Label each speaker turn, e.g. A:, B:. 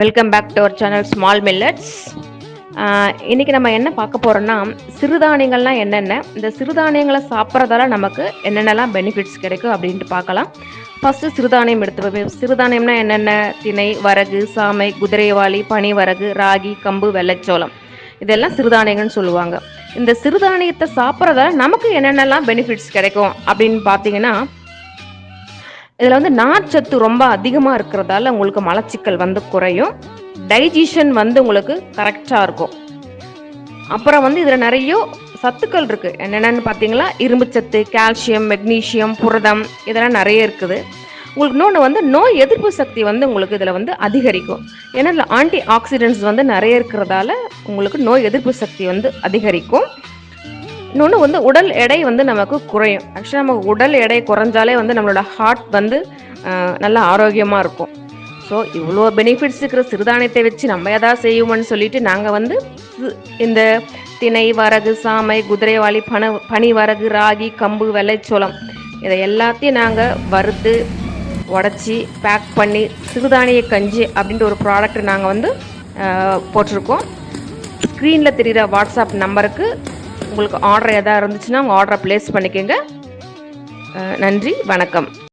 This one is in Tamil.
A: Welcome back to our channel small millets. இன்றைக்கி நம்ம என்ன பார்க்க போகிறோன்னா, சிறுதானியங்கள்லாம் என்னென்ன, இந்த சிறுதானியங்களை சாப்பிட்றதால நமக்கு என்னென்னலாம் பெனிஃபிட்ஸ் கிடைக்கும் அப்படின்ட்டு பார்க்கலாம். ஃபஸ்ட்டு சிறுதானியம் எடுத்துப்போம். சிறுதானியம்னா என்னென்ன? திணை, வரகு, சாமை, குதிரைவாளி, பனிவரகு, ராகி, கம்பு, வெள்ளைச்சோளம், இதெல்லாம் சிறுதானியங்கள்னு சொல்லுவாங்க. இந்த சிறுதானியத்தை சாப்பிட்றதால நமக்கு என்னென்னலாம் பெனிஃபிட்ஸ் கிடைக்கும் அப்படின்னு பார்த்தீங்கன்னா, இதில் வந்து நார்ச்சத்து ரொம்ப அதிகமாக இருக்கிறதால உங்களுக்கு மலச்சிக்கல் வந்து குறையும், டைஜஷன் வந்து உங்களுக்கு கரெக்டாக இருக்கும். அப்புறம் வந்து இதில் நிறைய சத்துக்கள் இருக்குது. என்னென்னு பார்த்தீங்களா, இரும்புச்சத்து, கால்சியம், மெக்னீஷியம், புரதம், இதெல்லாம் நிறைய இருக்குது. உங்களுக்கு இன்னொன்று வந்து நோய் எதிர்ப்பு சக்தி வந்து உங்களுக்கு இதில் வந்து அதிகரிக்கும். ஏன்னா இதில் ஆன்டி ஆக்சிடென்ட்ஸ் வந்து நிறைய இருக்கிறதால உங்களுக்கு நோய் எதிர்ப்பு சக்தி வந்து அதிகரிக்கும். இன்னொன்று வந்து உடல் எடை வந்து நமக்கு குறையும். ஆக்சுவலாக நமக்கு உடல் எடை குறைஞ்சாலே வந்து நம்மளோட ஹார்ட் வந்து நல்லா ஆரோக்கியமாக இருக்கும். ஸோ இவ்வளோ பெனிஃபிட்ஸ் இருக்கிற சிறுதானியத்தை வச்சு நம்ம எதாவது செய்வோம்னு சொல்லிட்டு நாங்கள் வந்து இந்த திணை, வரகு, சாமை, குதிரைவாளி, பனிவரகு, ராகி, கம்பு, வெள்ளைச்சோளம், இதை எல்லாத்தையும் நாங்கள் வறுத்து உடச்சி பேக் பண்ணி சிறுதானிய கஞ்சி அப்படின்ற ஒரு ப்ராடக்ட் நாங்கள் வந்து போட்டிருக்கோம். ஸ்க்ரீனில் தெரிகிற வாட்ஸ்அப் நம்பருக்கு உங்களுக்கு ஆர்டர் எதாவது இருந்துச்சுன்னா உங்கள் ஆர்டரை ப்ளேஸ் பண்ணிக்கோங்க. நன்றி, வணக்கம்.